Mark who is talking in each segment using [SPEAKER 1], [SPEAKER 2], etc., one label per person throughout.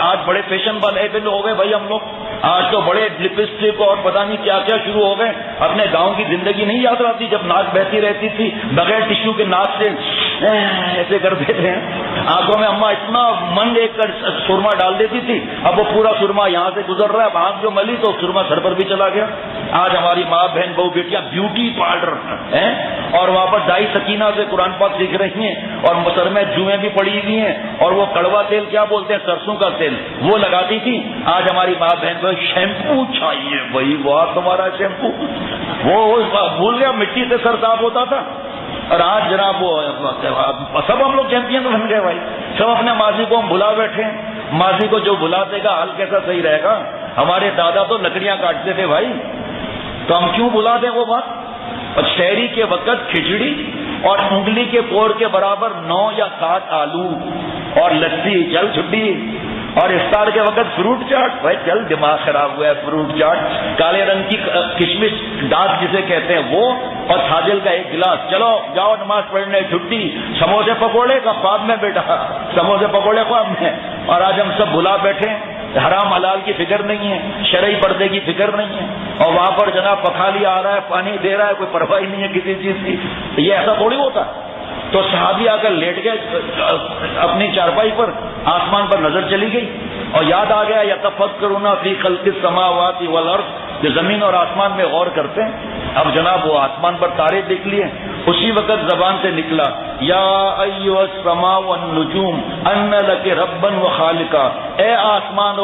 [SPEAKER 1] آج بڑے فیشن والے ہو گئے بھائی ہم لوگ. آج تو بڑے لپسٹک اور پتہ نہیں کیا کیا شروع ہو گئے. اپنے گاؤں کی زندگی نہیں یاد رہتی جب ناک بہتی رہتی تھی, بغیر ٹشو کے ناک سے ایسے کرتے تھے. آنکھوں میں اماں اتنا من ایک کر سرما ڈال دیتی تھی, اب وہ پورا سرما یہاں سے گزر رہا ہے, اب آنکھ جو ملی تو سرما سر پر بھی چلا گیا. آج ہماری ماں بہن بہو بیٹیاں بیوٹی پارلر ہیں اور وہاں پر دائی سکینہ سے قرآن پاک سیکھ رہی ہیں, اور سر میں جوئیں بھی پڑی ہوئی ہیں, اور وہ کڑوا تیل کیا بولتے ہیں سرسوں کا تیل وہ لگاتی تھی. آج ہماری ماں بہن کو شیمپو چاہیے بھائی, وہ تمہارا شیمپو, وہ بھول گیا مٹی سے سر صاف ہوتا تھا. اور آج جناب وہ سب ہم لوگ چیمپئن بن گئے بھائی, سب اپنے ماضی کو ہم بھلا بیٹھے ہیں. ماضی کو جو بھلا دے گا حال کیسا صحیح رہے گا. ہمارے دادا تو لکڑیاں کاٹتے تھے بھائی, تو ہم کیوں بھلا دیں وہ بات. اور شہری کے وقت کھچڑی اور انگلی کے کوڑ کے برابر 9 یا 7 آلو اور لسی, چل چھٹی. اور افطار کے وقت فروٹ چاٹ, بھائی چل دماغ خراب ہوا ہے, فروٹ چاٹ, کالے رنگ کی کشمش دانت جسے کہتے ہیں وہ, اور چھاجل کا ایک گلاس, چلو جاؤ نماز پڑھنے چھٹی. سموسے پکوڑے کا خواب میں بیٹا, سموسے پکوڑے خواب میں. اور آج ہم سب بھلا بیٹھے, حرام حلال کی فکر نہیں ہے, شرعی پردے کی فکر نہیں ہے, اور وہاں پر جناب پکھالی آ رہا ہے, پانی دے رہا ہے, کوئی پرواہ نہیں ہے کسی چیز کی. یہ ایسا تھوڑی ہوتا. تو صحابی آ کر لیٹ گئے اپنی چارپائی پر, آسمان پر نظر چلی گئی اور یاد آ گیا یتفکرون فی خلق السماوات والارض, جو زمین اور آسمان میں غور کرتے ہیں. اب جناب وہ آسمان پر تارے دیکھ لیے, اسی وقت زبان سے نکلا یا ایھا السماء والنجوم ان لک ربا وخالقا, اے آسمان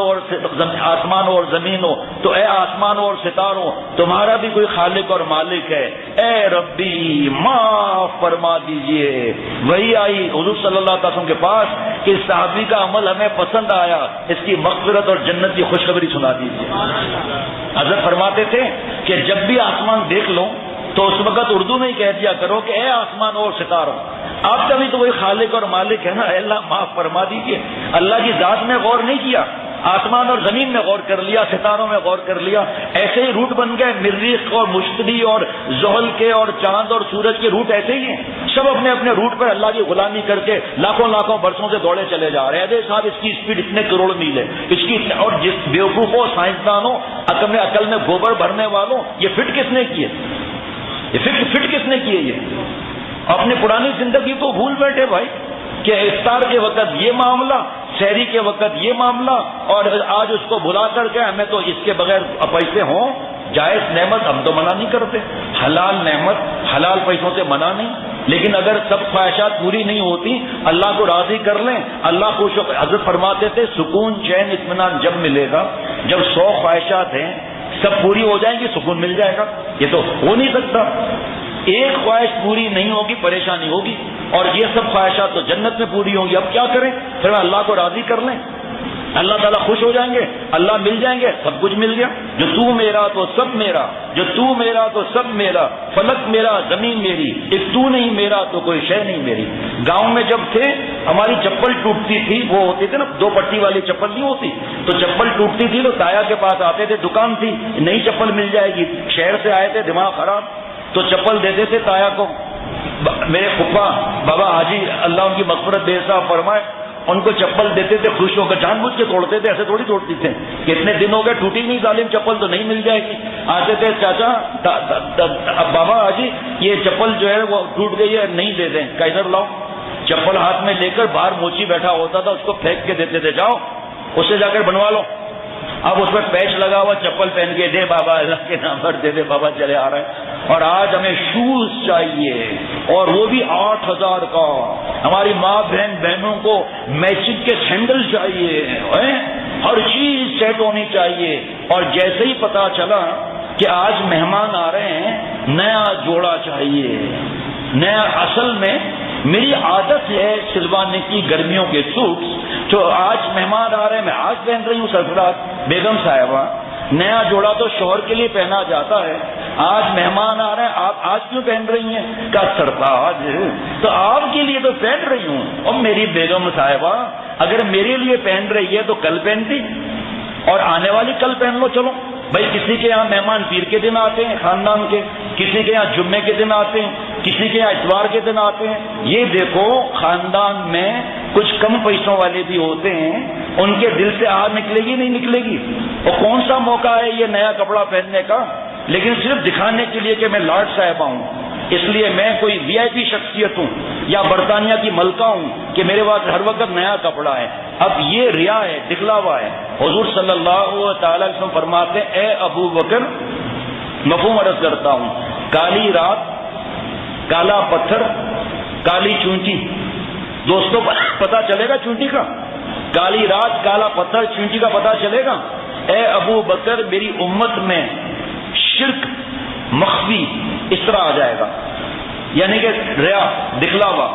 [SPEAKER 1] اور زمینوں, تو اے آسمان اور ستاروں تمہارا بھی کوئی خالق اور مالک ہے. اے ربی معاف فرما دیجئے. وہی آئی حضور صلی اللہ علیہ وسلم کے پاس کہ اس صحابی کا عمل ہمیں پسند آیا, اس کی مغفرت اور جنت کی خوشخبری سنا دیجئے. حضرت فرماتے تھے کہ جب بھی آسمان دیکھ لو تو اس وقت اردو میں ہی کہہ دیا کرو کہ اے آسمان اور ستاروں, آپ کا بھی تو وہی خالق اور مالک ہے نا, اے اللہ معاف فرما دیجیے. اللہ کی ذات میں غور نہیں کیا, آسمان اور زمین میں غور کر لیا, ستاروں میں غور کر لیا. ایسے ہی روٹ بن گئے, مریخ اور مشتری اور زحل کے اور چاند اور سورج کے روٹ ایسے ہی ہیں. سب اپنے اپنے روٹ پر اللہ کی غلامی کر کے لاکھوں برسوں سے دوڑے چلے جا رہے ہیں. ارے صاحب اس کی اسپیڈ اتنے کروڑ میل ہے, اس کی, اور جس بیوقوفوں سائنسدانوں عقل میں گوبر بھرنے والوں, یہ فٹ کس نے کیے, یہ فٹ کس نے کیے؟ یہ اپنی پرانی زندگی کو بھول بیٹھے بھائی کہ افطار کے وقت یہ معاملہ, سحری کے وقت یہ معاملہ, اور آج اس کو بھلا کر کے ہمیں تو اس کے بغیر پیسے ہوں, جائز نعمت ہم تو منع نہیں کرتے, حلال نعمت حلال پیسوں سے منع نہیں, لیکن اگر سب خواہشات پوری نہیں ہوتی اللہ کو راضی کر لیں. اللہ خوش ہو. حضرت فرماتے تھے سکون چین اطمینان جب ملے گا جب 100 خواہشات ہیں سب پوری ہو جائیں گی, سکون مل جائے گا. یہ تو ہو نہیں سکتا. ایک خواہش پوری نہیں ہوگی پریشانی ہوگی, اور یہ سب خواہشات تو جنت میں پوری ہوں گی. اب کیا کریں, پھر اللہ کو راضی کر لیں, اللہ تعالیٰ خوش ہو جائیں گے, اللہ مل جائیں گے, سب کچھ مل گیا. جو تو میرا تو سب میرا, جو تو میرا تو سب میرا, فلک میرا زمین میری, ایک تو نہیں میرا تو کوئی شے نہیں میری. گاؤں میں جب تھے ہماری چپل ٹوٹتی تھی, وہ ہوتی تھی نا 2 پٹی والی چپل نہیں ہوتی, تو چپل ٹوٹتی تھی تو تایا کے پاس آتے تھے, دکان تھی, نئی چپل مل جائے گی. شہر سے آئے تھے دماغ خراب, تو چپل دیتے تھے تایا کو. میرے پھپھا بابا حاجی اللہ ان کی مغفرت دے صاحب فرمائے, ان کو چپل دیتے تھے خوش ہو کر, جان بوجھ کے توڑتے تھے, ایسے تھوڑی توڑتی تھے. کتنے دن ہو گئے ٹوٹی نہیں ظالم چپل, تو نہیں مل جائے گی. آتے تھے چاچا بابا حاجی یہ چپل جو ہے وہ ٹوٹ گئی ہے, نہیں دے دیں, کیسر لاؤ. چپل ہاتھ میں لے کر باہر موچی بیٹھا ہوتا تھا, اس کو پھینک کے دیتے تھے, جاؤ اس سے جا کر بنوا لو. اب اس میں پیچ لگا ہوا, چپل پہن کے دے بابا اللہ کے نام پر دے دے بابا چلے آ رہے ہیں. اور آج ہمیں شوز چاہیے, اور وہ بھی 8000 کا. ہماری ماں بہنوں کو میچنگ کے سینڈل چاہیے, ہر چیز سیٹ ہونی چاہیے. اور جیسے ہی پتا چلا کہ آج مہمان آ رہے ہیں, نیا جوڑا چاہیے, نیا. اصل میں میری عادت ہے سلوانے کی گرمیوں کے سوٹ, تو آج مہمان آ رہے ہیں, میں آج پہن رہی ہوں سرفراز بیگم صاحبہ. نیا جوڑا تو شوہر کے لیے پہنا جاتا ہے, آج مہمان آ رہے ہیں, آپ آج کیوں پہن رہی ہیں؟ کا سرفراز تو آپ کے لیے تو پہن رہی ہوں. اور میری بیگم صاحبہ اگر میرے لیے پہن رہی ہے تو کل پہنتی, اور آنے والی کل پہن لو. چلو بھائی, کسی کے یہاں مہمان پیر کے دن آتے ہیں خاندان کے, کسی کے یہاں جمعے کے دن آتے ہیں, کسی کے یہاں اتوار کے دن آتے ہیں. یہ دیکھو خاندان میں کچھ کم پیسوں والے بھی ہوتے ہیں، ان کے دل سے آہ نکلے گی نہیں نکلے گی؟ اور کون سا موقع ہے یہ نیا کپڑا پہننے کا، لیکن صرف دکھانے کے لیے کہ میں لارڈ صاحبہ ہوں، اس لیے میں کوئی وی آئی پی شخصیت ہوں یا برطانیہ کی ملکہ ہوں کہ میرے پاس ہر وقت نیا کپڑا ہے۔ اب یہ ریا ہے، دکھلاوا ہے۔ حضور صلی اللہ تعالی علیہ وسلم فرماتے ہیں، اے ابو بکر، مفہوم عرض کرتا ہوں، کالی رات، کالا پتھر، کالی چونٹی، دوستوں پتا چلے گا چونٹی کا؟ کالی رات، کالا پتھر، چونٹی کا پتا چلے گا؟ اے ابو بکر، میری امت میں شرک مخفی اس طرح آ جائے گا، یعنی کہ ریا، دکھلاوا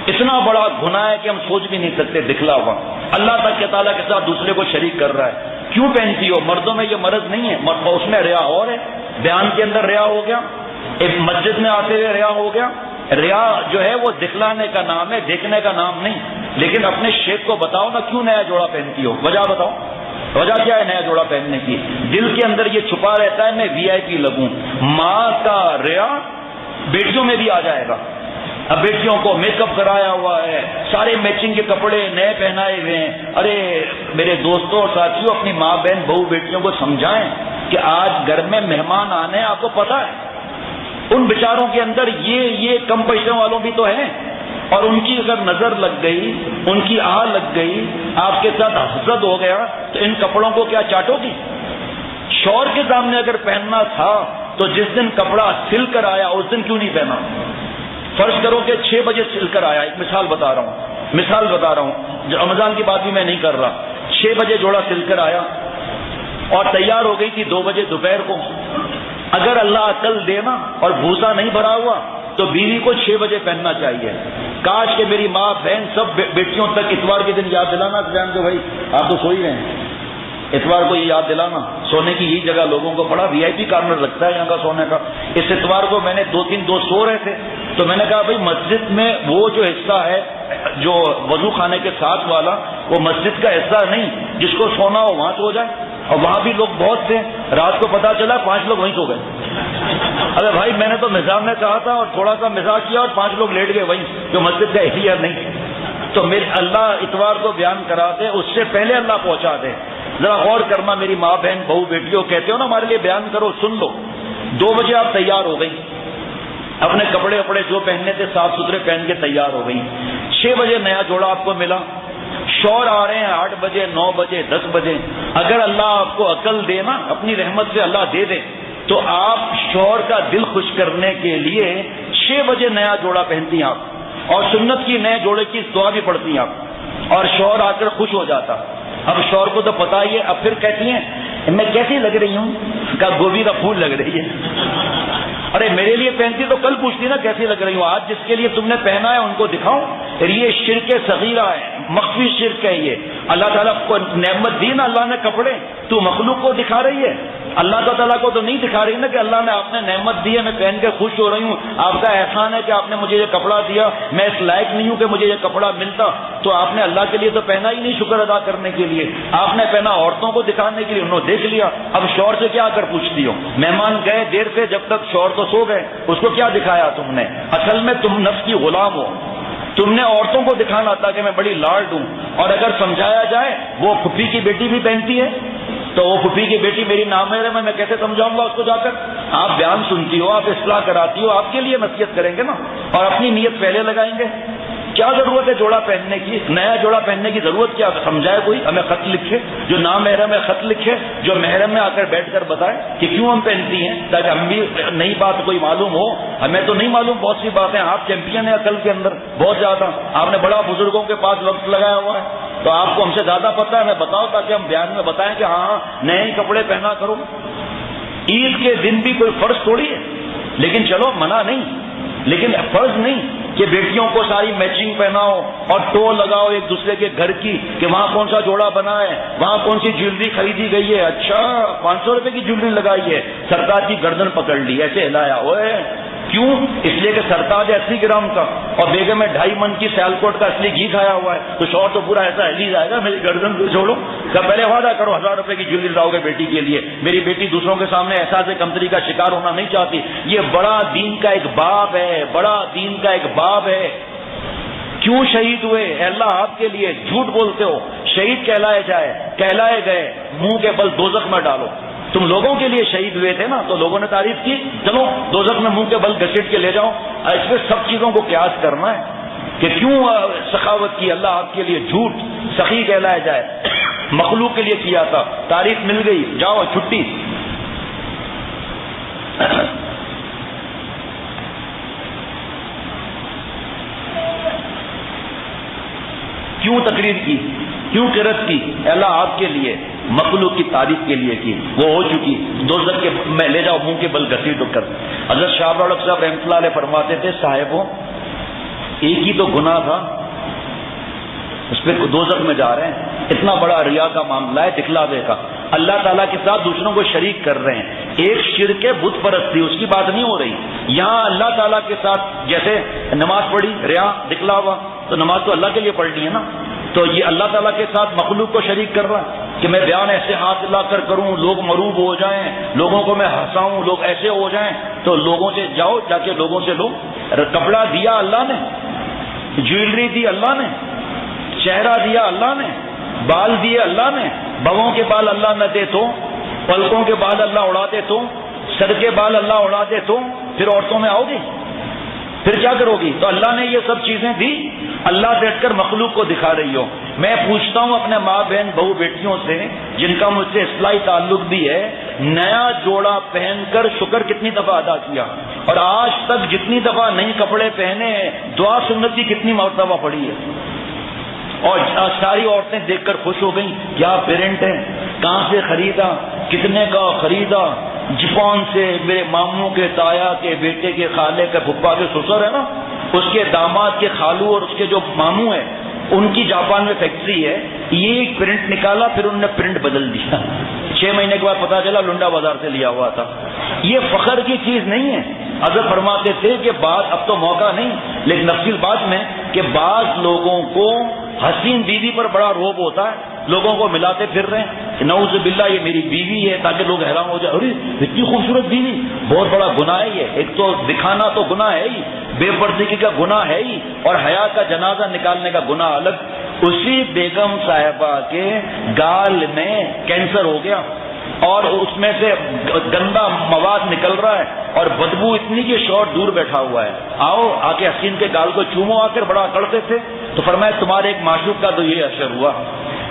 [SPEAKER 1] اتنا بڑا گناہ ہے کہ ہم سوچ بھی نہیں سکتے۔ دکھلاوا اللہ تک کے تعالیٰ کے ساتھ دوسرے کو شریک کر رہا ہے۔ کیوں پہنتی ہو؟ مردوں میں یہ مرض نہیں ہے، اس میں ریا اور ہے، بیان کے اندر ریا ہو گیا، ایک مسجد میں آتے ہوئے ریا ہو گیا۔ ریا جو ہے وہ دکھلانے کا نام ہے، دیکھنے کا نام نہیں۔ لیکن اپنے شیخ کو بتاؤ نا، کیوں نیا جوڑا پہنتی ہو؟ وجہ بتاؤ، وجہ کیا ہے نیا جوڑا پہننے کی؟ دل کے اندر یہ چھپا رہتا ہے میں وی آئی پی لگوں۔ ماں کا ریا بیٹیوں میں بھی آ جائے گا۔ اب بیٹیوں کو میک اپ کرایا ہوا ہے، سارے میچنگ کے کپڑے نئے پہنائے ہوئے ہیں۔ ارے میرے دوستوں اور ساتھیوں، اپنی ماں بہن بہو بیٹیوں کو سمجھائیں کہ آج گھر میں مہمان آنے ہیں، آپ کو پتا ہے ان بیچاروں کے اندر یہ کم پیسوں والوں بھی تو ہیں، اور ان کی اگر نظر لگ گئی، ان کی آہ لگ گئی، آپ کے ساتھ حسد ہو گیا تو ان کپڑوں کو کیا چاٹو گی؟ شوہر کے سامنے اگر پہننا تھا تو جس دن کپڑا سل کر آیا اس دن کیوں نہیں پہنا؟ فرض کرو کہ 6 بجے سل کر آیا، ایک مثال بتا رہا ہوں، رمضان کی بات بھی میں نہیں کر رہا، 6 بجے جوڑا سل کر آیا اور تیار ہو گئی تھی 2 بجے دوپہر کو۔ اگر اللہ عقل دے نا اور بھوسا نہیں بھرا ہوا تو بیوی کو 6 بجے پہننا چاہیے۔ کاش کہ میری ماں بہن سب بیٹیوں تک اتوار کے دن یاد دلانا کہ بھائی آپ تو سو ہی رہے ہیں، اتوار کو یہ یاد دلانا، سونے کی یہی جگہ لوگوں کو بڑا وی آئی پی کارنر لگتا ہے یہاں کا سونے کا۔ اس اتوار کو میں نے 2-3 دوست سو رہے تھے تو میں نے کہا بھائی مسجد میں وہ جو حصہ ہے جو وضو خانے کے ساتھ والا، وہ مسجد کا حصہ نہیں، جس کو سونا ہو وہاں سو جائے۔ اور وہاں بھی لوگ بہت تھے، رات کو پتا چلا 5 لوگ وہیں سو گئے۔ ارے بھائی میں نے تو مزاح میں کہا تھا اور تھوڑا سا مزاح کیا اور 5 لوگ لیٹ گئے وہیں، جو مسجد کا ایریا نہیں۔ تو میرے اللہ اتوار کو بیان کرا دے، اس سے پہلے اللہ پہنچا دے۔ ذرا غور کرنا میری ماں بہن بہو بیٹیوں، کہتے ہو نا ہمارے لیے بیان کرو، سن لو۔ 2 بجے آپ تیار ہو گئی، اپنے کپڑے وپڑے جو پہننے تھے صاف ستھرے پہن کے تیار ہو گئی۔ 6 بجے نیا جوڑا آپ کو ملا، شور آ رہے ہیں 8 بجے 9 بجے 10 بجے۔ اگر اللہ آپ کو عقل دے نا، اپنی رحمت سے اللہ دے دے، تو آپ شوہر کا دل خوش کرنے کے لیے 6 بجے نیا جوڑا پہنتی ہیں آپ، اور سنت کی نئے جوڑے کی دعا بھی پڑھتی ہیں آپ، اور شوہر آ کر خوش ہو جاتا۔ اب شوہر کو تو پتا ہی ہے، اب پھر کہتی ہیں میں کیسی لگ رہی ہوں؟ کہا گوبھی کا پھول لگ رہی ہے۔ ارے میرے لیے پہنتی تو کل پوچھتی نا کیسی لگ رہی ہوں، آج جس کے لیے تم نے پہنا ہے ان کو دکھاؤ۔ یہ شرک صغیرہ ہے، مخفی شرک ہے۔ یہ اللہ تعالیٰ کو نعمت دی نا اللہ نے کپڑے، تو مخلوق کو دکھا رہی ہے، اللہ تعالیٰ کو تو نہیں دکھا رہی نا کہ اللہ نے آپ نے نعمت دی ہے، میں پہن کے خوش ہو رہی ہوں، آپ کا احسان ہے کہ آپ نے مجھے یہ کپڑا دیا، میں اس لائق نہیں ہوں کہ مجھے یہ کپڑا ملتا۔ تو آپ نے اللہ کے لیے تو پہنا ہی نہیں شکر ادا کرنے کے لیے، آپ نے پہنا عورتوں کو دکھانے کے لیے، انہوں نے دیکھ لیا۔ اب شوہر سے کیا کر پوچھتی ہو؟ مہمان گئے دیر سے، جب تک شوہر تو سو گئے، اس کو کیا دکھایا تم نے؟ اصل میں تم نفس کی غلام ہو، تم نے عورتوں کو دکھانا تھا کہ میں بڑی لارڈ ہوں۔ اور اگر سمجھایا جائے وہ پھپھی کی بیٹی بھی پہنتی ہے تو وہ پھپھی کی بیٹی میری نامحرم ہے، میں کیسے سمجھاؤں گا اس کو جا کر؟ آپ بیان سنتی ہو، آپ اصلاح کراتی ہو، آپ کے لیے نصیحت کریں گے نا، اور اپنی نیت پہلے لگائیں گے۔ کیا ضرورت ہے جوڑا پہننے کی؟ نیا جوڑا پہننے کی ضرورت کیا؟ سمجھائے کوئی، ہمیں خط لکھے، جو نامحرم ہے خط لکھے، جو محرم میں آ کر بیٹھ کر بتائے کہ کیوں ہم پہنتی ہیں، تاکہ ہم بھی نئی بات کوئی معلوم ہو۔ ہمیں تو نہیں معلوم بہت سی باتیں، آپ چیمپئن ہیں عقل کے اندر بہت زیادہ، آپ نے بڑا بزرگوں کے پاس وقت لگایا ہوا ہے، تو آپ کو ہم سے زیادہ پتہ ہے، ہمیں بتاؤ تاکہ ہم بیان میں بتائیں کہ ہاں نئے ہی کپڑے پہنا کرو۔ عید کے دن بھی کوئی فرض تھوڑی ہے، لیکن چلو منع نہیں، لیکن فرض نہیں کہ بیٹیوں کو ساری میچنگ پہناؤ اور ٹو لگاؤ ایک دوسرے کے گھر کی کہ وہاں کون سا جوڑا بنا ہے، وہاں کون سی جیولری خریدی گئی ہے، اچھا 500 روپے کی جیولری لگائی ہے، سرتاج کی گردن پکڑ لی، ایسے ہلایا اوئے۔ کیوں؟ اس لیے کہ سرتاج ہے 80 گرام کا اور بیگم میں 2.5 من کی سیالکوٹ کا اصلی گھی کھایا ہوا ہے، تو شوہر تو پورا ایسا ہلی جائے گا میری گردن کو چھوڑو۔ کہ پہلے وعدہ کرو 1000 روپے کی جیولری لاؤ گے بیٹی کے لیے، میری بیٹی دوسروں کے سامنے احساس کمتری کا شکار ہونا نہیں چاہتی۔ یہ بڑا دین کا ایک باب ہے، بڑا دین کا ایک باب ہے۔ کیوں شہید ہوئے؟ اے اللہ آپ کے لیے جھوٹ بولتے ہو، شہید کہلائے گئے، منہ کے بل دوزخ میں ڈالو۔ تم لوگوں کے لیے شہید ہوئے تھے نا، تو لوگوں نے تعریف کی، چلو دوزخ میں منہ کے بل گھسیٹ کے لے جاؤ۔ اس پہ سب چیزوں کو قیاس کرنا ہے کہ کیوں سخاوت کی؟ اللہ آپ کے لیے جھوٹ سخی کہلایا جائے، مخلوق کے لیے کیا تھا، تعریف مل گئی، جاؤ چھٹی۔ کیوں تقریر کی، کیوں قرت کی؟ اللہ آپ کے لیے، مخلوق کی تعریف کے لیے کی، وہ ہو چکی، دوزخ کے میں لے جاؤ، منہ کے بل گھسیٹ کر۔ حضرت شاہ رولق صاحب رحمۃ اللہ علیہ فرماتے تھے، صاحبوں ایک ہی تو گناہ تھا، اس پہ دوزخ میں جا رہے ہیں، اتنا بڑا ریا کا معاملہ ہے، دکھلاوے کا، اللہ تعالیٰ کے ساتھ دوسروں کو شریک کر رہے ہیں۔ ایک شرک بت پرستی، اس کی بات نہیں ہو رہی یہاں، اللہ تعالیٰ کے ساتھ جیسے نماز پڑھی، ریا دکھلاوا، تو نماز تو اللہ کے لیے پڑھنی ہے نا، تو یہ اللہ تعالیٰ کے ساتھ مخلوق کو شریک کر رہا ہے کہ میں بیان ایسے ہاتھ لا کر کروں، لوگ مروب ہو جائیں، لوگوں کو میں ہنساؤں، لوگ ایسے ہو جائیں، تو لوگوں سے جاؤ جا کے لوگوں سے لو۔ کپڑا دیا اللہ نے، جویلری دی اللہ نے، چہرہ دیا اللہ نے، بال دیے اللہ نے، بووں کے بال اللہ نہ دے تو، پلکوں کے بال اللہ اڑا دے تو، سر کے بال اللہ اڑا دے تو پھر عورتوں میں آؤ گی، پھر کیا کرو گی؟ تو اللہ نے یہ سب چیزیں دی، اللہ سے ہٹ کر مخلوق کو دکھا رہی ہو۔ میں پوچھتا ہوں اپنے ماں بہن بہو بیٹیوں سے جن کا مجھ سے اصلاحی تعلق بھی ہے، نیا جوڑا پہن کر شکر کتنی دفعہ ادا کیا، اور آج تک جتنی دفعہ نئی کپڑے پہنے ہیں دعا سنت کی کتنی مرتبہ پڑھی ہے؟ اور ساری عورتیں دیکھ کر خوش ہو گئیں، کیا پرنٹ ہے، کہاں سے خریدا، کتنے کا خریدا، جاپان سے، میرے ماموں کے، تایا کے، بیٹے کے، خالے کے، پھپھا کے سسر ہے نا، اس کے داماد کے خالو اور اس کے جو ماموں ہیں ان کی جاپان میں فیکٹری ہے، یہ ایک پرنٹ نکالا، پھر انہوں نے پرنٹ بدل دیا، 6 مہینے کے بعد پتا چلا لنڈا بازار سے لیا ہوا تھا۔ یہ فخر کی چیز نہیں ہے۔ حضرت فرماتے تھے کہ بعض، اب تو موقع نہیں لیکن تفصیل بعد میں، کہ بعض لوگوں کو حسین بیوی پر بڑا روب ہوتا ہے، لوگوں کو ملاتے پھر رہے ہیں کہ نعوذ باللہ یہ میری بیوی ہے، تاکہ لوگ حیران ہو جائے، ارے اتنی خوبصورت بیوی، بہت بڑا گناہ ہے یہ۔ ایک تو دکھانا تو گناہ ہے ہی، بے پردگی کا گناہ ہے ہی، اور حیا کا جنازہ نکالنے کا گناہ الگ۔ اسی بیگم صاحبہ کے گال میں کینسر ہو گیا اور اس میں سے گندا مواد نکل رہا ہے اور بدبو اتنی کہ شوہر دور بیٹھا ہوا ہے، آؤ آ کے حسین کے گال کو چومو، آ کر بڑا کرتے تھے، تو فرمایا تمہارے ایک معشوق کا تو یہ اثر ہوا۔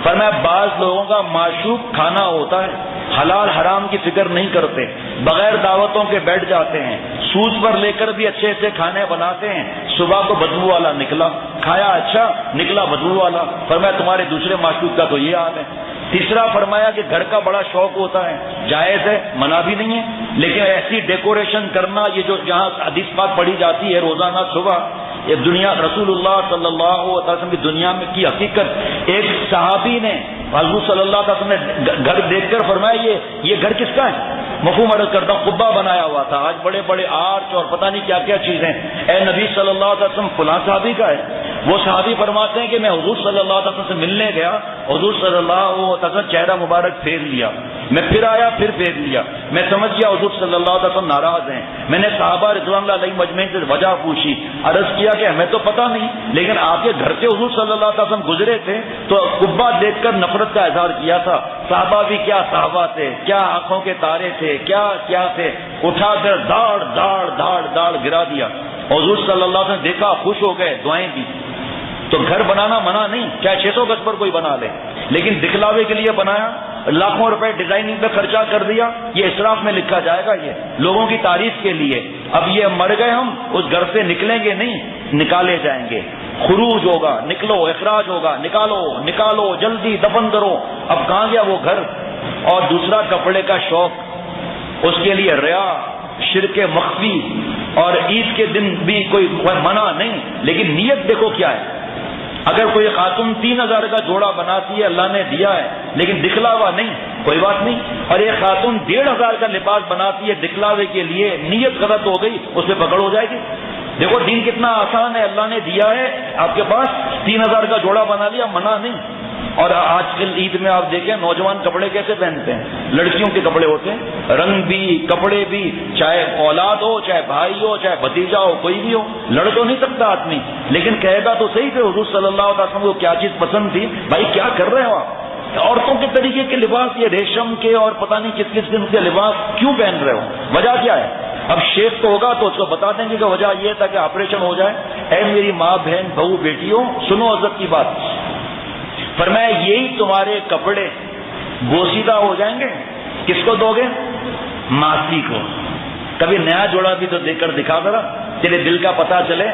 [SPEAKER 1] فرمایا بعض لوگوں کا معشوق کھانا ہوتا ہے، حلال حرام کی فکر نہیں کرتے، بغیر دعوتوں کے بیٹھ جاتے ہیں، سوز پر لے کر بھی اچھے اچھے کھانے بناتے ہیں، صبح کو بدبو والا نکلا، کھایا اچھا نکلا بدبو والا۔ فرمایا تمہارے دوسرے معشوق کا تو یہ حال ہے۔ تیسرا فرمایا کہ گھر کا بڑا شوق ہوتا ہے، جائز ہے، منع بھی نہیں ہے، لیکن ایسی ڈیکوریشن کرنا، یہ جو جہاں حدیث پاک پڑھی جاتی ہے روزانہ صبح، یہ دنیا رسول اللہ صلی اللہ علیہ وسلم کی دنیا میں کی حقیقت۔ ایک صحابی نے حضور صلی اللہ علیہ وسلم نے گھر دیکھ کر فرمایا یہ گھر کس کا ہے؟ مفہوم عرض کرتا ہوں، قبہ بنایا ہوا تھا، آج بڑے بڑے آرچ اور پتہ نہیں کیا کیا چیزیں، اے نبی صلی اللہ علیہ وسلم فلاں صحابی کا ہے۔ وہ صحابی فرماتے ہیں کہ میں حضور صلی اللہ علیہ وسلم سے ملنے گیا، حضور صلی اللہ علیہ وسلم چہرہ مبارک پھیر لیا، میں پھر آیا پھر پھیر لیا، میں سمجھ گیا حضور صلی اللہ علیہ وسلم ناراض ہیں۔ میں نے صحابہ رضوان اللہ علیہ مجمعین سے وجہ پوچھی، عرض کیا کہ ہمیں تو پتہ نہیں، لیکن آپ کے گھر سے حضور صلی اللہ علیہ وسلم گزرے تھے تو قبہ دیکھ کر نفرت کا اظہار کیا تھا۔ صحابہ بھی کیا صحابہ تھے، کیا آنکھوں کے تارے تھے، کیا کیا تھے، اٹھا کر داڑ داڑ داڑ داڑ گرا دیا۔ حضور صلی اللہ علیہ وسلم دیکھا، خوش ہو گئے، دعائیں دی۔ تو گھر بنانا منع نہیں، چاہے 600 گز پر کوئی بنا لے، لیکن دکھلاوے کے لیے بنایا، لاکھوں روپے ڈیزائننگ پہ خرچہ کر دیا، یہ اسراف میں لکھا جائے گا، یہ لوگوں کی تعریف کے لیے۔ اب یہ مر گئے، ہم اس گھر سے نکلیں گے نہیں، نکالے جائیں گے، خروج ہوگا، نکلو، اخراج ہوگا، نکالو نکالو، جلدی دفن کرو۔ اب کہاں گیا وہ گھر؟ اور دوسرا کپڑے کا شوق، اس کے لیے ریا، شرک مخفی، اور عید کے دن بھی کوئی منع نہیں، لیکن نیت دیکھو کیا ہے۔ اگر کوئی خاتون 3000 کا جوڑا بناتی ہے، اللہ نے دیا ہے، لیکن دکھلاوا نہیں، کوئی بات نہیں۔ اور ایک خاتون 1500 کا لباس بناتی ہے دکھلاوے کے لیے، نیت غلط ہو گئی، اس پہ پکڑ ہو جائے گی۔ دیکھو دین کتنا آسان ہے، اللہ نے دیا ہے آپ کے پاس، 3000 کا جوڑا بنا لیا، منع نہیں، اور آج کل عید میں آپ دیکھیں نوجوان کپڑے کیسے پہنتے ہیں، لڑکیوں کے کپڑے ہوتے ہیں، رنگ بھی کپڑے بھی، چاہے اولاد ہو چاہے بھائی ہو چاہے بھتیجا ہو کوئی بھی ہو، لڑ تو نہیں سکتا آدمی لیکن کہے گا تو صحیح کہ حضور صلی اللہ علیہ وسلم کو کیا چیز پسند تھی، بھائی کیا کر رہے ہو آپ، عورتوں کے طریقے کے لباس یہ ریشم کے اور پتہ نہیں کس کس قسم کے لباس کیوں پہن رہے ہو، وجہ کیا ہے؟ اب شیخ تو ہوگا تو اس کو بتا دیں گے کہ وجہ یہ تھا کہ آپریشن ہو جائے۔ اے میری ماں بہن بہو بیٹیوں سنو حضرت کی بات، فرمایا یہی تمہارے کپڑے بوسیدہ ہو جائیں گے، کس کو دو گے؟ ماسی کو۔ کبھی نیا جوڑا بھی تو دیکھ کر دکھا ذرا، تیرے دل کا پتہ چلے،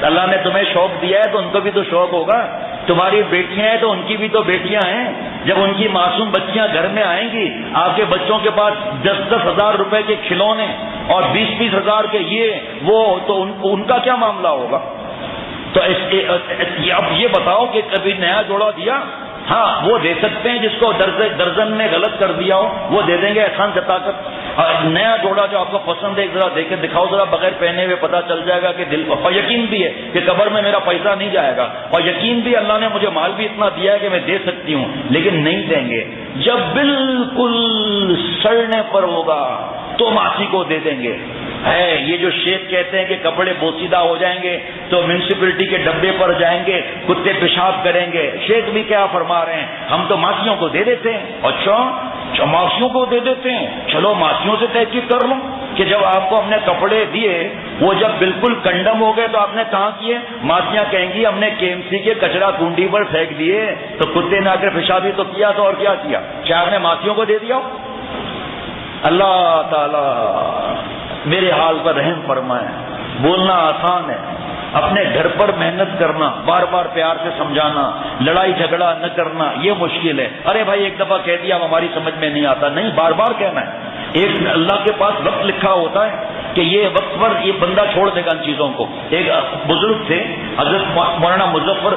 [SPEAKER 1] اللہ نے تمہیں شوق دیا ہے تو ان کو بھی تو شوق ہوگا، تمہاری بیٹیاں ہیں تو ان کی بھی تو بیٹیاں ہیں، جب ان کی معصوم بچیاں گھر میں آئیں گی، آپ کے بچوں کے پاس 10-10 ہزار روپے کے کھلونے اور 20-20 ہزار کے یہ وہ، تو ان کا کیا معاملہ ہوگا؟ تو اب یہ بتاؤ کہ کبھی نیا جوڑا دیا؟ ہاں وہ دے سکتے ہیں، جس کو درجن نے غلط کر دیا ہو وہ دے دیں گے احسان جتا کر، اور نیا جوڑا جو آپ کو پسند ہے ذرا دیکھ کے دکھاؤ ذرا، بغیر پہنے ہوئے پتہ چل جائے گا کہ دل، اور یقین بھی ہے کہ قبر میں میرا پیسہ نہیں جائے گا، اور یقین بھی اللہ نے مجھے مال بھی اتنا دیا ہے کہ میں دے سکتی ہوں، لیکن نہیں دیں گے۔ جب بالکل سڑنے پر ہوگا تو ماسی کو دے دیں گے۔ ہے یہ جو شیخ کہتے ہیں کہ کپڑے بوسیدہ ہو جائیں گے تو میونسپلٹی کے ڈبے پر جائیں گے، کتے پیشاب کریں گے، شیخ بھی کیا فرما رہے ہیں، ہم تو ماسیوں کو دے دیتے ہیں۔ اچھا ماسیوں کو دے دیتے ہیں، چلو ماسیوں سے تحقیق کر لو کہ جب آپ کو ہم نے کپڑے دیے وہ جب بالکل کنڈم ہو گئے تو آپ نے کہاں کیے؟ ماسیاں کہیں گی ہم نے KMC کے کچرا کنڈی پر پھینک دیے، تو کتے نے آ کر پیشاب ہی تو کیا تھا، اور کیا کیا؟ کیا آپ نے ماسیوں کو دے دیا؟ اللہ تعالی میرے حال پر رحم فرمائے۔ بولنا آسان ہے، اپنے گھر پر محنت کرنا، بار بار پیار سے سمجھانا، لڑائی جھگڑا نہ کرنا یہ مشکل ہے۔ ارے بھائی ایک دفعہ کہہ دیا ہماری سمجھ میں نہیں آتا، نہیں بار بار کہنا ہے۔ ایک اللہ کے پاس وقت لکھا ہوتا ہے کہ یہ وقت پر یہ بندہ چھوڑ دے گا ان چیزوں کو۔ ایک بزرگ تھے حضرت مولانا مظفر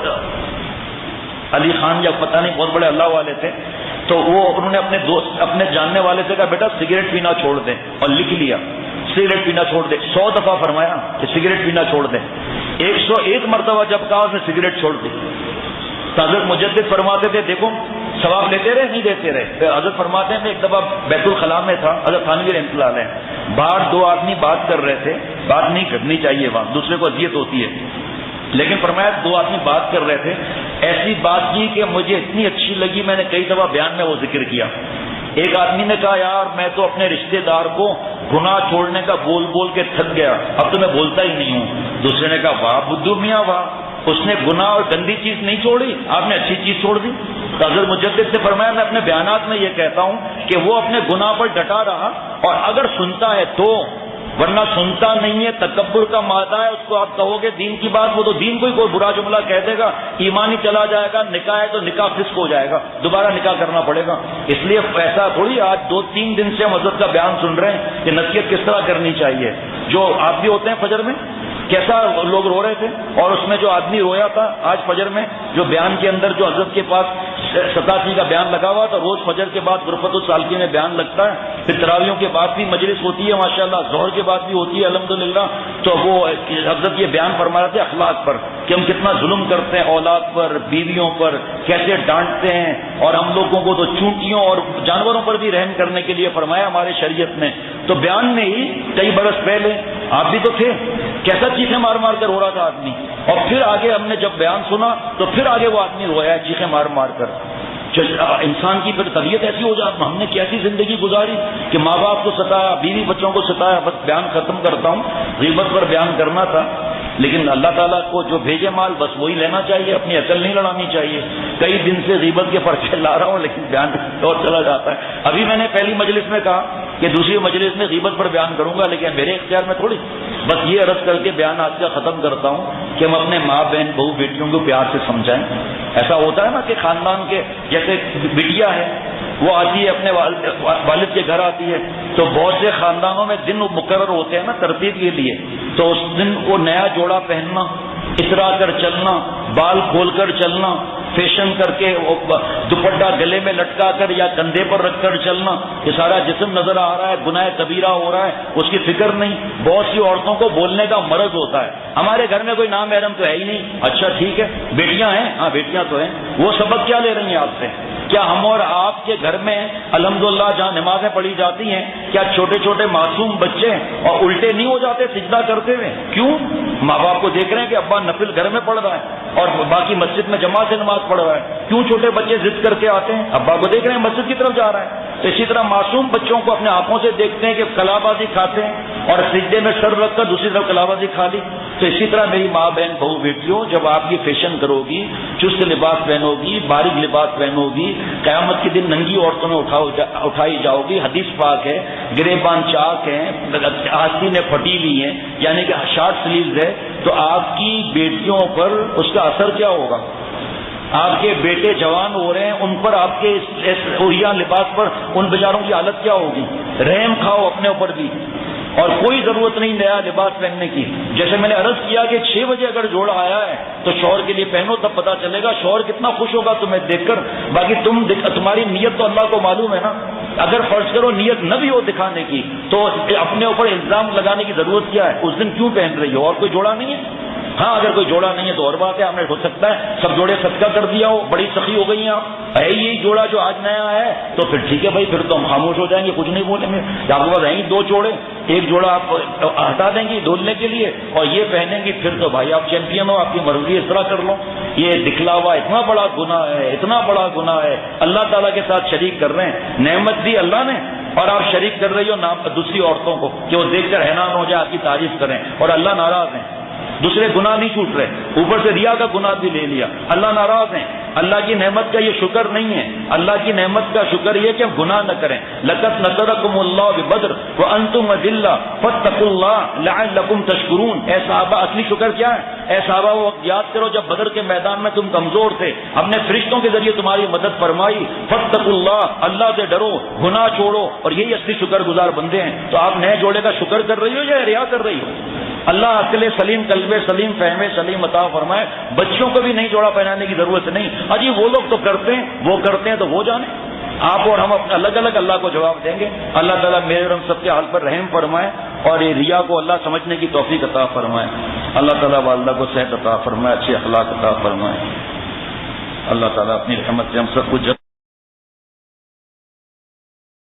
[SPEAKER 1] علی خان یا پتہ نہیں، بہت بڑے اللہ والے تھے، تو وہ انہوں نے اپنے دوست اپنے جاننے والے سے کہا بیٹا سگریٹ پینا چھوڑ دیں، اور لکھ لیا سگریٹ پینا چھوڑ دے، 100 دفعہ فرمایا کہ سگریٹ پینا چھوڑ دیں، 101 مرتبہ جب کہا اس نے سگریٹ چھوڑ دی، تو حضرت مجدد فرماتے تھے دیکھو ثواب لیتے رہے نہیں دیتے رہے۔ حضرت فرماتے ہیں ایک دفعہ بیت الخلاء میں تھا، حضرت تھانوی رحمۃ اللہ علیہ، باہر 2 آدمی بات کر رہے تھے، بات نہیں کرنی چاہیے وہاں، دوسرے کو اذیت ہوتی ہے، لیکن فرمایا 2 آدمی بات کر رہے تھے، ایسی بات کی کہ مجھے اتنی اچھی لگی میں نے کئی دفعہ بیان میں وہ ذکر کیا۔ ایک آدمی نے کہا یار میں تو اپنے رشتہ دار کو گناہ چھوڑنے کا بول بول کے تھک گیا، اب تو میں بولتا ہی نہیں ہوں۔ دوسرے نے کہا واہ بدھو میاں واہ، اس نے گناہ اور گندی چیز نہیں چھوڑی، آپ نے اچھی چیز چھوڑ دی۔ تو حضرت مجدد سے فرمایا میں اپنے بیانات میں یہ کہتا ہوں کہ وہ اپنے گناہ پر ڈٹا رہا، اور اگر سنتا ہے تو، ورنہ سنتا نہیں ہے، تکبر کا مادہ ہے، اس کو آپ کہو گے دین کی بات، وہ تو دین کو ہی کوئی برا جملہ کہہ دے گا، ایمان ہی چلا جائے گا، نکاح ہے تو نکاح فسق ہو جائے گا، دوبارہ نکاح کرنا پڑے گا۔ اس لیے ایسا تھوڑی آج 2-3 دن سے ہم حضرت کا بیان سن رہے ہیں کہ نصیحت کس طرح کرنی چاہیے۔ جو آپ بھی ہوتے ہیں فجر میں کیسا لوگ رو رہے تھے، اور اس میں جو آدمی رویا تھا آج فجر میں، جو بیان کے اندر جو حضرت کے پاس 87 کا بیان لگا ہوا تھا، روز فجر کے بعد غرفت السالکی میں بیان لگتا ہے، پھر تراویحوں کے بعد بھی مجلس ہوتی ہے ماشاءاللہ، ظہر کے بعد بھی ہوتی ہے الحمدللہ، تو وہ حضرت یہ بیان فرما رہے تھے اخلاق پر کہ ہم کتنا ظلم کرتے ہیں اولاد پر، بیویوں پر، کیسے ڈانٹتے ہیں، اور ہم لوگوں کو تو چونٹیوں اور جانوروں پر بھی رحم کرنے کے لیے فرمایا ہمارے شریعت نے۔ تو بیان میں ہی کئی برس پہلے آپ بھی تو تھے، کیسا چیخیں مار مار کر رو رہا تھا آدمی، اور پھر آگے ہم نے جب بیان سنا تو پھر آگے وہ آدمی رویا ہے چیخیں مار مار کر۔ انسان کی پھر طبیعت ایسی ہو جاتی، ہم نے کیسی زندگی گزاری کہ ماں باپ کو ستایا، بیوی بچوں کو ستایا۔ بس بیان ختم کرتا ہوں، غیبت پر بیان کرنا تھا، لیکن اللہ تعالیٰ کو جو بھیجے مال بس وہی لینا چاہیے، اپنی عقل نہیں لڑانی چاہیے۔ کئی دن سے غیبت کے پرچے لا رہا ہوں لیکن بیان اور چلا جاتا ہے۔ ابھی میں نے پہلی مجلس میں کہا کہ دوسری مجلس میں غیبت پر بیان کروں گا، لیکن میرے اختیار میں تھوڑی، بس یہ عرض کر کے بیان آج کا ختم کرتا ہوں کہ ہم اپنے ماں بہن بہو بیٹیوں کو پیار سے سمجھائیں۔ ایسا ہوتا ہے نا کہ خاندان کے جیسے بٹیا ہے وہ آتی ہے اپنے والد کے گھر آتی ہے، تو بہت سے خاندانوں میں دن مقرر ہوتے ہیں نا ترتیب کے لیے، تو اس دن وہ نیا جوڑا پہننا، اترا کر چلنا، بال کھول کر چلنا، فیشن کر کے دوپٹہ گلے میں لٹکا کر یا کندھے پر رکھ کر چلنا، یہ سارا جسم نظر آ رہا ہے، گناہ کبیرہ ہو رہا ہے، اس کی فکر نہیں۔ بہت سی عورتوں کو بولنے کا مرض ہوتا ہے، ہمارے گھر میں کوئی نامحرم تو ہے ہی نہیں۔ اچھا ٹھیک ہے، بیٹیاں ہیں، ہاں بیٹیاں تو ہیں، وہ سبق کیا لے رہی ہیں آپ سے؟ کیا ہم اور آپ کے گھر میں الحمدللہ جہاں نمازیں پڑھی جاتی ہیں، کیا چھوٹے چھوٹے معصوم بچے اور الٹے نہیں ہو جاتے سجدہ کرتے ہوئے؟ کیوں؟ ماں باپ کو دیکھ رہے ہیں کہ ابا نفل گھر میں پڑھ رہا ہے اور باقی مسجد میں جماعت سے نماز پڑھ رہا ہے، کیوں چھوٹے بچے ضد کر کے آتے ہیں؟ ابا کو دیکھ رہے ہیں مسجد کی طرف جا رہا ہے۔ تو اسی طرح معصوم بچوں کو اپنے آنکھوں سے دیکھتے ہیں کہ کلا بازی کھاتے ہیں اور سجدے میں سر رکھ کر دوسری طرف کلا بازی کھا لی۔ تو اسی طرح میری ماں بہن بہو بیٹیوں، جب آپ یہ فیشن کرو گی، چست لباس پہنو گی، باریک لباس پہنو گی، قیامت کے دن ننگی عورتوں میں اٹھائی جاؤ گی، حدیث پاک ہے، گریبان چاک ہیں، آستینیں پھٹی ہوئی ہیں، یعنی کہ شارٹ سلیوز ہے، تو آپ کی بیٹیوں پر اس کا اثر کیا ہوگا؟ آپ کے بیٹے جوان ہو رہے ہیں، ان پر آپ کے اوڑیا لباس پر ان بیچاروں کی حالت کیا ہوگی؟ رحم کھاؤ اپنے اوپر بھی، اور کوئی ضرورت نہیں نیا لباس پہننے کی۔ جیسے میں نے عرض کیا کہ 6 بجے اگر جوڑا آیا ہے تو شوہر کے لیے پہنو، تب پتا چلے گا شوہر کتنا خوش ہوگا تمہیں دیکھ کر۔ باقی تمہاری نیت تو اللہ کو معلوم ہے نا۔ اگر فرض کرو نیت نہ بھی ہو دکھانے کی تو اپنے اوپر الزام لگانے کی ضرورت کیا ہے؟ اس دن کیوں پہن رہی ہو؟ اور کوئی جوڑا نہیں ہے؟ ہاں اگر کوئی جوڑا نہیں ہے تو اور بات ہے، ہم نے ہو سکتا ہے سب جوڑے صدقہ کر دیا ہو، بڑی سخی ہو گئی ہیں آپ، ہے یہی جوڑا جو آج نیا ہے تو پھر ٹھیک ہے بھائی، پھر تو ہم خاموش ہو جائیں گے، کچھ نہیں بولیں گے۔ آپ کے پاس ہیں 2 جوڑے، ایک جوڑا آپ ہٹا دیں گی دھولنے کے لیے اور یہ پہنیں گی، پھر تو بھائی آپ چیمپئن ہو، آپ کی مرضی اس طرح کر لو۔ یہ دکھلاوا اتنا بڑا گناہ ہے، اتنا بڑا گناہ ہے، اللہ تعالیٰ کے ساتھ شریک کر رہے ہیں۔ نعمت دی اللہ نے اور آپ شریک کر رہی ہو دوسری عورتوں کو کہ وہ دیکھ کر حیران ہو جائے، آپ کی تعریف کریں، اور اللہ ناراض ہیں۔ دوسرے گناہ نہیں چھوٹ رہے، اوپر سے ریا کا گناہ بھی لے لیا، اللہ ناراض ہیں۔ اللہ کی نعمت کا یہ شکر نہیں ہے، اللہ کی نعمت کا شکر یہ کہ ہم گناہ نہ کریں۔ لقد نصرکم اللہ ببدر وانتم اذلہ فاتقوا اللہ لعلکم تشکرون۔ اے صحابہ، اصلی شکر کیا ہے؟ اے صحابہ وہ وقت یاد کرو جب بدر کے میدان میں تم کمزور تھے، ہم نے فرشتوں کے ذریعے تمہاری مدد فرمائی۔ فاتقوا اللہ، اللہ سے ڈرو، گناہ چھوڑو، اور یہی اصلی شکر گزار بندے ہیں۔ تو آپ نئے جوڑے کا شکر کر رہی ہو یا ریا کر رہی ہو؟ اللہ عقل سلیم، قلب سلیم، فہم سلیم عطا فرمائے۔ بچوں کو بھی نہیں جوڑا پہنانے کی ضرورت نہیں۔ اجی وہ لوگ تو کرتے ہیں، وہ کرتے ہیں تو وہ جانے، آپ اور ہم اپنے الگ الگ اللہ کو جواب دیں گے۔ اللہ تعالیٰ میرے اور ہم سب کے حال پر رحم فرمائے اور یہ ریا کو اللہ سمجھنے کی توفیق عطا فرمائے۔ اللہ تعالیٰ والدہ کو صحت عطا فرمائے، اچھے اخلاق عطا فرمائے۔ اللہ تعالیٰ اپنی رحمت سے ہم سب کو